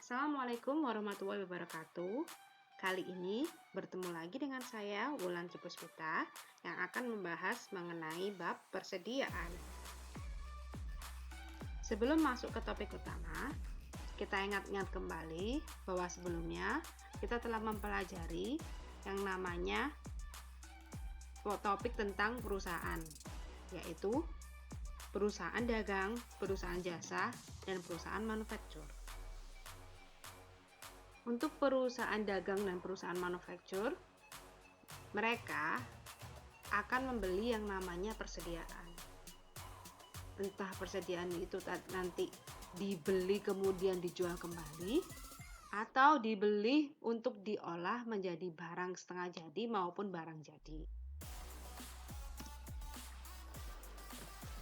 Assalamualaikum warahmatullahi wabarakatuh. Kali ini bertemu lagi dengan saya, Wulan Cipuspita, yang akan membahas mengenai bab persediaan. Sebelum masuk ke topik utama, kita ingat-ingat kembali bahwa sebelumnya kita telah mempelajari yang namanya topik tentang perusahaan, yaitu perusahaan dagang, perusahaan jasa, dan perusahaan manufaktur. Untuk perusahaan dagang dan perusahaan manufaktur, mereka akan membeli yang namanya persediaan. Entah persediaan itu nanti dibeli kemudian dijual kembali, atau dibeli untuk diolah menjadi barang setengah jadi maupun barang jadi.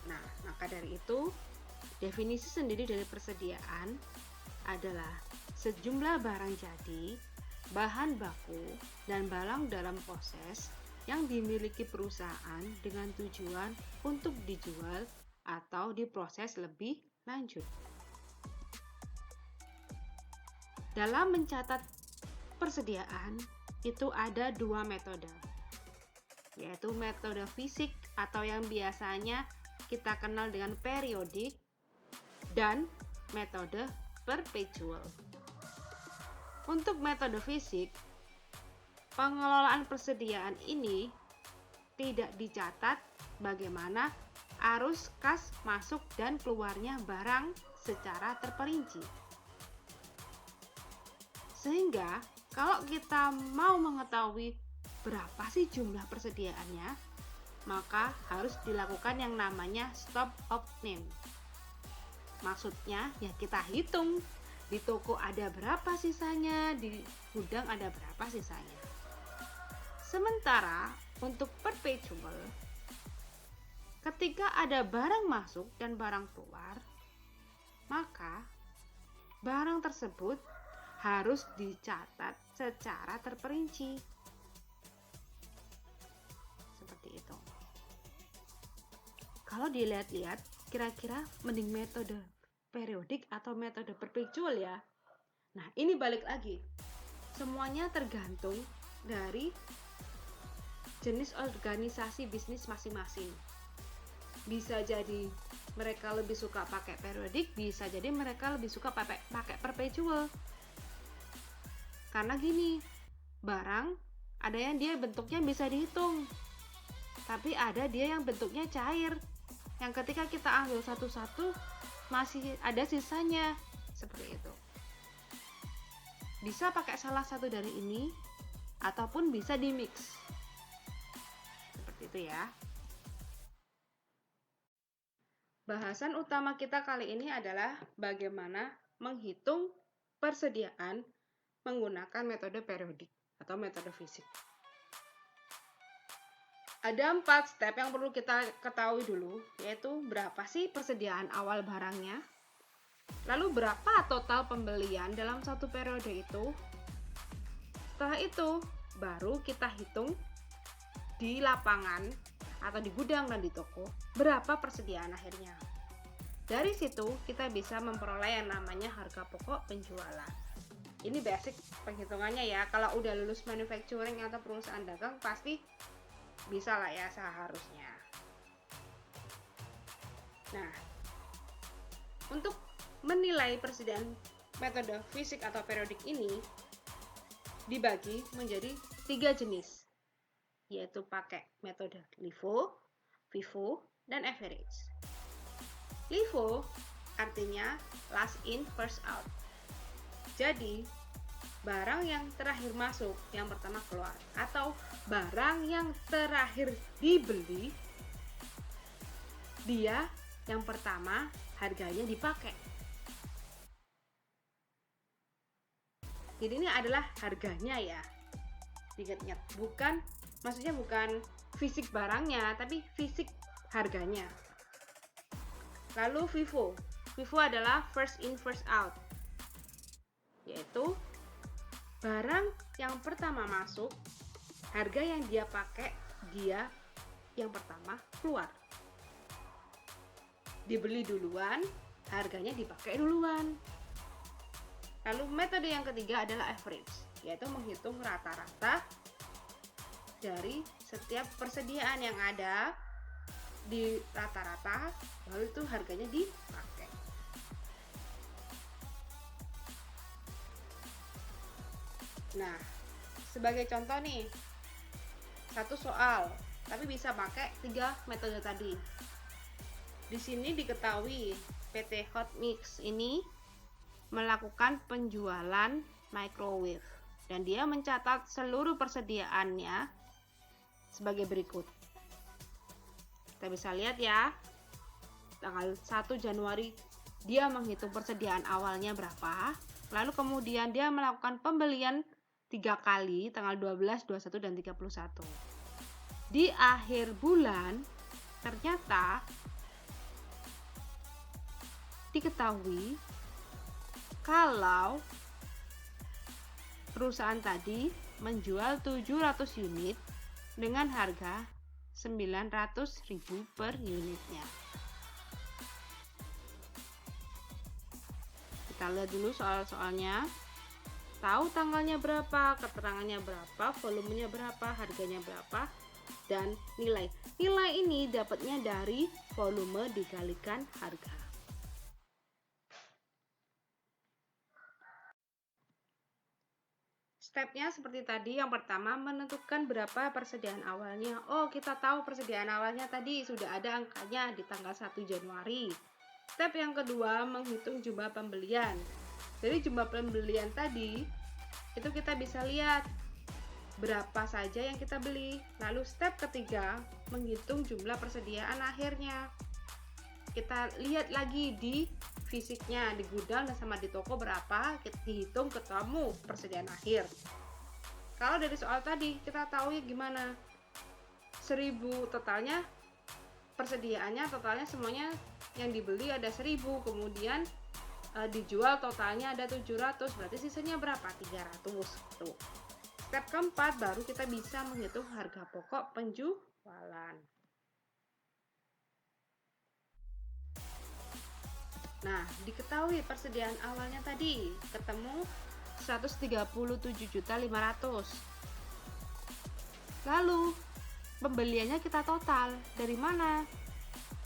Nah, maka dari itu, definisi sendiri dari persediaan adalah sejumlah barang jadi, bahan baku, dan barang dalam proses yang dimiliki perusahaan dengan tujuan untuk dijual atau diproses lebih lanjut. Dalam mencatat persediaan, itu ada dua metode, yaitu metode fisik atau yang biasanya kita kenal dengan periodik, dan metode perpetual. Untuk metode fisik, pengelolaan persediaan ini tidak dicatat bagaimana arus kas masuk dan keluarnya barang secara terperinci. Sehingga kalau kita mau mengetahui berapa sih jumlah persediaannya, maka harus dilakukan yang namanya stop of name. Maksudnya ya kita hitung di toko ada berapa sisanya, di gudang ada berapa sisanya. Sementara untuk perpetual, ketika ada barang masuk dan barang keluar, maka barang tersebut harus dicatat secara terperinci. Seperti itu. Kalau dilihat-lihat, kira-kira mending metode periodik atau metode perpetual ya. Nah, ini balik lagi. Semuanya tergantung dari jenis organisasi bisnis masing-masing. Bisa jadi mereka lebih suka pakai periodik, bisa jadi mereka lebih suka pakai perpetual. Karena gini, barang ada yang dia bentuknya bisa dihitung, tapi ada dia yang bentuknya cair, yang ketika kita ambil satu-satu masih ada sisanya. Seperti itu. Bisa pakai salah satu dari ini ataupun bisa di-mix. Seperti itu ya. Bahasan utama kita kali ini adalah bagaimana menghitung persediaan menggunakan metode periodik atau metode fisik. Ada 4 step yang perlu kita ketahui dulu, yaitu berapa sih persediaan awal barangnya, lalu berapa total pembelian dalam satu periode itu. Setelah itu, baru kita hitung di lapangan atau di gudang dan di toko, berapa persediaan akhirnya. Dari situ, kita bisa memperoleh yang namanya harga pokok penjualan. Ini basic penghitungannya ya, kalau udah lulus manufacturing atau perusahaan dagang, pasti bisa lah ya seharusnya. Nah, untuk menilai persediaan metode fisik atau periodik ini dibagi menjadi 3 jenis, yaitu pakai metode LIFO, FIFO, dan average. LIFO artinya last in first out. Jadi barang yang terakhir masuk, yang pertama keluar, atau barang yang terakhir dibeli, dia yang pertama harganya dipakai. Jadi ini adalah harganya ya. Ingat-ingat, maksudnya bukan fisik barangnya, tapi fisik harganya. Lalu FIFO. FIFO adalah first in first out. Yaitu barang yang pertama masuk, harga yang dia pakai, dia yang pertama keluar. Dibeli duluan, harganya dipakai duluan. Lalu metode yang ketiga adalah average, yaitu menghitung rata-rata dari setiap persediaan yang ada di rata-rata, lalu itu harganya dipakai. Nah, sebagai contoh nih, satu soal, tapi bisa pakai 3 metode tadi. Di sini diketahui PT Hot Mix ini melakukan penjualan microwave dan dia mencatat seluruh persediaannya sebagai berikut. Kita bisa lihat ya, tanggal 1 Januari dia menghitung persediaan awalnya berapa, lalu kemudian dia melakukan pembelian 3 kali tanggal 12, 21, dan 31. Di akhir bulan ternyata diketahui kalau perusahaan tadi menjual 700 unit dengan harga 900.000 per unitnya. Kita lihat dulu soal-soalnya. Tahu tanggalnya berapa, keterangannya berapa, volumenya berapa, harganya berapa, dan nilai. Nilai ini dapatnya dari volume dikalikan harga. Stepnya seperti tadi. Yang pertama, menentukan berapa persediaan awalnya. Oh, kita tahu persediaan awalnya tadi sudah ada angkanya di tanggal 1 Januari. Step yang kedua, menghitung jumlah pembelian. Dari jumlah pembelian tadi, itu kita bisa lihat berapa saja yang kita beli. Lalu step ketiga, menghitung jumlah persediaan akhirnya. Kita lihat lagi di fisiknya, di gudang dan sama di toko berapa, kita dihitung ketemu persediaan akhir. Kalau dari soal tadi kita tahu ya gimana, 1000 totalnya, persediaannya totalnya semuanya yang dibeli ada 1000, kemudian dijual totalnya ada 700, berarti sisanya berapa? 300. Tuh. Step keempat baru kita bisa menghitung harga pokok penjualan. Nah, diketahui persediaan awalnya tadi ketemu 137.500.000. Lalu pembeliannya kita total dari mana?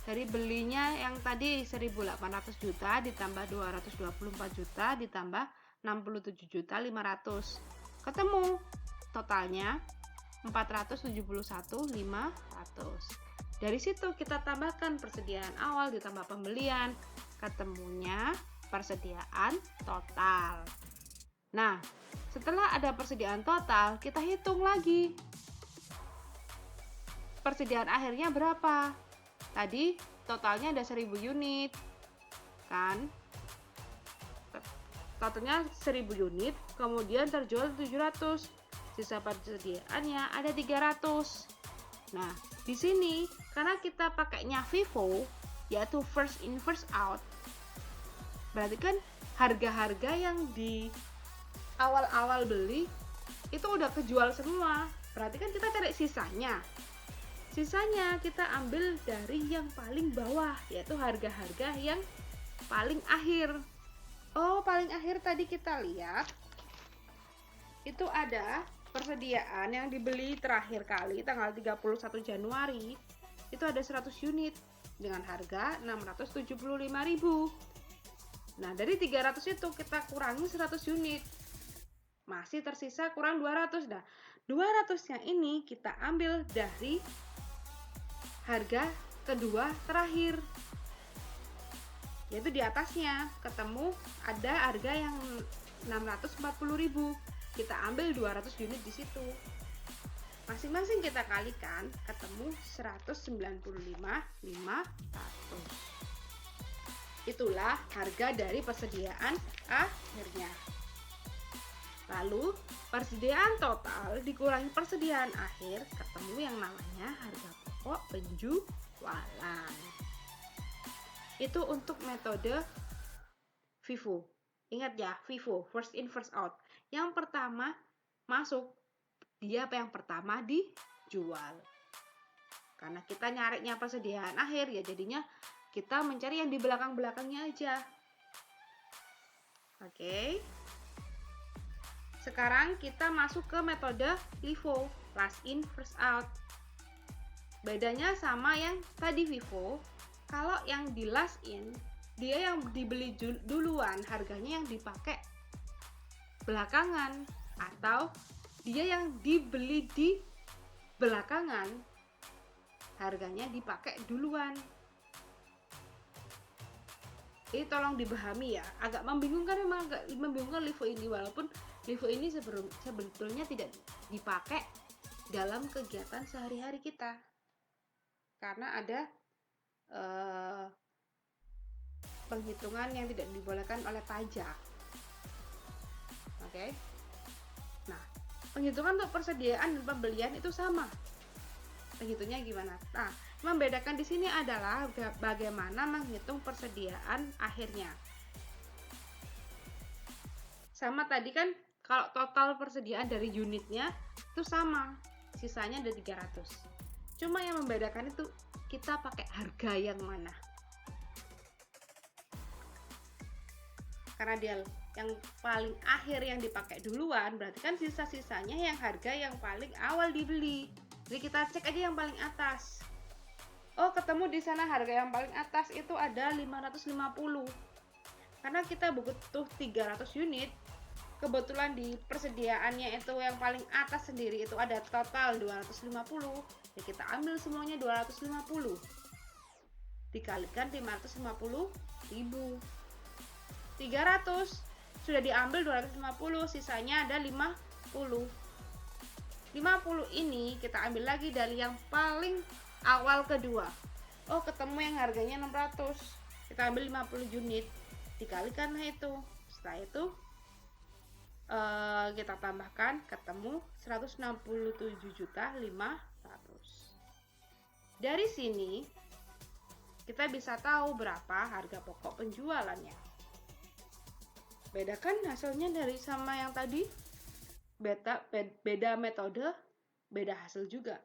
Dari belinya yang tadi 1.800 juta ditambah 224 juta ditambah 67.500. Ketemu totalnya 471.500. Dari situ kita tambahkan persediaan awal ditambah pembelian, ketemunya persediaan total. Nah, setelah ada persediaan total, kita hitung lagi persediaan akhirnya berapa. Tadi totalnya ada 1000 unit, kan? Totalnya 1000 unit, kemudian terjual 700. Sisa persediaannya ada 300. Nah, di sini karena kita pakainya FIFO, yaitu first in first out, berarti kan harga-harga yang di awal-awal beli itu udah kejual semua. Berarti kan kita cari sisanya. Sisanya kita ambil dari yang paling bawah, yaitu harga-harga yang paling akhir. Oh, paling akhir tadi kita lihat itu ada persediaan yang dibeli terakhir kali tanggal 31 Januari. Itu ada 100 unit dengan harga 675.000. Nah, dari 300 itu kita kurangi 100 unit. Masih tersisa kurang 200. Nah, 200-nya ini kita ambil dari harga kedua terakhir, yaitu di atasnya ketemu ada harga yang 640.000. Kita ambil 200 unit di situ. Masing-masing kita kalikan ketemu 195.500. Itulah harga dari persediaan akhirnya. Lalu persediaan total dikurangi persediaan akhir ketemu yang namanya harga pokok penjualan. Itu untuk metode FIFO. Ingat ya, FIFO, first in first out. Yang pertama masuk, dia yang pertama dijual. Karena kita nyarinya persediaan akhir, ya jadinya kita mencari yang di belakang-belakangnya aja. Oke. Sekarang kita masuk ke metode LIFO, last in first out. Bedanya sama yang tadi FIFO, kalau yang di last in, dia yang dibeli duluan, harganya yang dipakai belakangan, atau dia yang dibeli di belakangan, harganya dipakai duluan. Ini tolong dipahami ya, agak membingungkan, memang agak membingungkan LIFO ini, walaupun LIFO ini sebetulnya tidak dipakai dalam kegiatan sehari-hari kita karena ada penghitungan yang tidak dibolehkan oleh pajak. Oke. Nah, penghitungan untuk persediaan dan pembelian itu sama. Penghitungnya gimana? Nah, membedakan di sini adalah bagaimana menghitung persediaan akhirnya. Sama tadi kan, kalau total persediaan dari unitnya itu sama, sisanya ada 300. Cuma yang membedakan itu kita pakai harga yang mana. Karena dia yang paling akhir yang dipakai duluan, berarti kan sisa-sisanya yang harga yang paling awal dibeli. Jadi kita cek aja yang paling atas. Oh, ketemu di sana harga yang paling atas itu ada 550. Karena kita butuh 300 unit, kebetulan di persediaannya itu yang paling atas sendiri itu ada total 250. Ya kita ambil semuanya 250. Dikalikan 550.000. 300 sudah diambil 250, sisanya ada 50. 50 ini kita ambil lagi dari yang paling awal kedua. Oh, ketemu yang harganya 600. Kita ambil 50 unit. Dikalikan itu. Setelah itu kita tambahkan, ketemu 167.500. Dari sini kita bisa tahu berapa harga pokok penjualannya. Bedakan hasilnya dari sama yang tadi. Beda metode, beda hasil juga.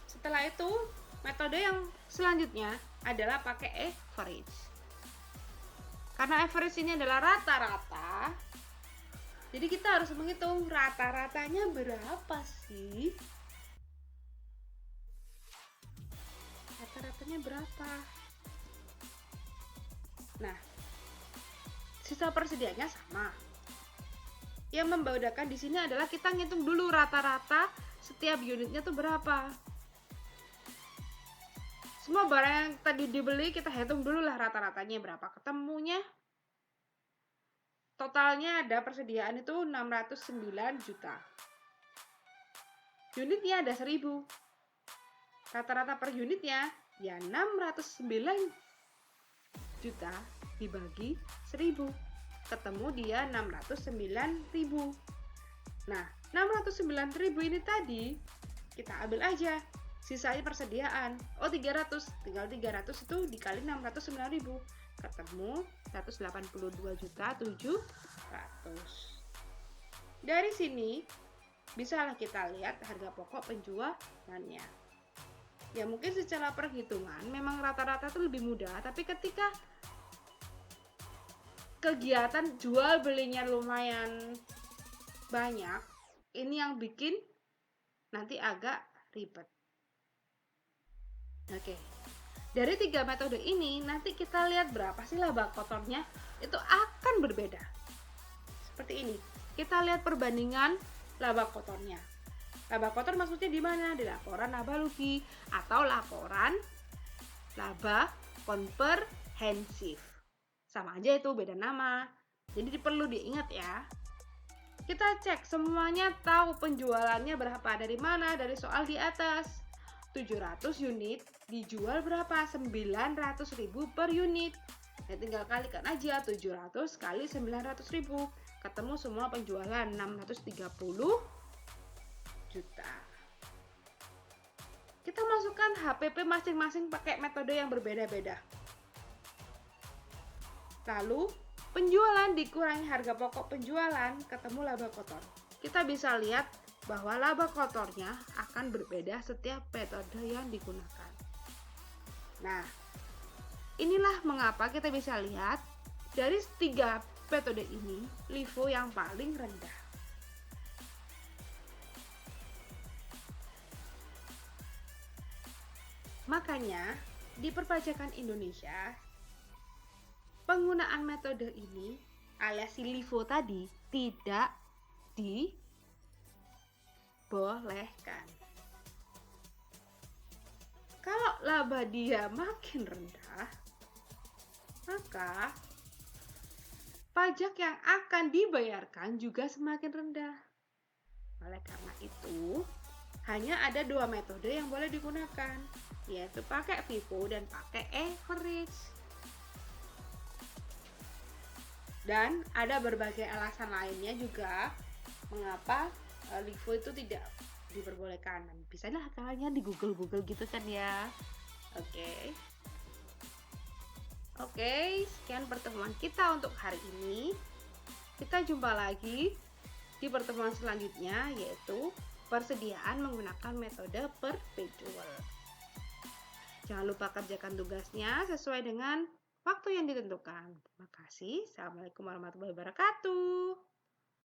Setelah itu, metode yang selanjutnya adalah pakai average. Karena average ini adalah rata-rata, jadi kita harus menghitung rata-ratanya berapa sih? Rata-ratanya berapa? Nah, sisa persediaannya sama. Yang membedakan di sini adalah kita ngitung dulu rata-rata setiap unitnya tuh berapa. Semua barang yang tadi dibeli kita hitung dulu lah rata-ratanya berapa. Ketemunya totalnya ada persediaan itu 609 juta. Unitnya ada 1000. Rata-rata per unitnya ya 609 juta dibagi 1000. Ketemu dia 609.000. Nah, 609.000 ini tadi kita ambil aja sisanya persediaan. Oh, 300. Tinggal 300 itu dikali 609.000. Ketemu 182.700. Dari sini bisalah kita lihat harga pokok penjualannya. Ya mungkin secara perhitungan memang rata-rata itu lebih mudah, tapi ketika kegiatan jual belinya lumayan banyak, ini yang bikin nanti agak ribet. Oke, dari 3 metode ini nanti kita lihat berapa sih laba kotornya, itu akan berbeda. Seperti ini, kita lihat perbandingan laba kotornya. Laba kotor maksudnya di mana? Di laporan laba rugi atau laporan laba komprehensif. Sama aja itu, beda nama. Jadi perlu diingat ya. Kita cek semuanya tahu penjualannya berapa, dari mana? Dari soal di atas. 700 unit dijual berapa? 900.000 per unit. Ya tinggal kalikan aja 700 kali 900.000. Ketemu semua penjualan 630 juta. Kita masukkan HPP masing-masing pakai metode yang berbeda-beda. Lalu penjualan dikurangi harga pokok penjualan, ketemu laba kotor. Kita bisa lihat bahwa laba kotornya akan berbeda setiap metode yang digunakan. Nah, inilah mengapa kita bisa lihat dari 3 metode ini LIFO yang paling rendah. Makanya, di perpajakan Indonesia, penggunaan metode ini alias si LIFO tadi tidak dibolehkan. Kalau laba dia makin rendah, maka pajak yang akan dibayarkan juga semakin rendah. Oleh karena itu, hanya ada 2 metode yang boleh digunakan, yaitu pakai FIFO dan pakai average. Dan ada berbagai alasan lainnya juga mengapa LIFO itu tidak diperbolehkan. Bisa lah kalian di Google gitu kan ya. Oke, sekian pertemuan kita untuk hari ini. Kita jumpa lagi di pertemuan selanjutnya, yaitu persediaan menggunakan metode perpetual. Jangan lupa kerjakan tugasnya sesuai dengan waktu yang ditentukan. Terima kasih. Assalamualaikum warahmatullahi wabarakatuh.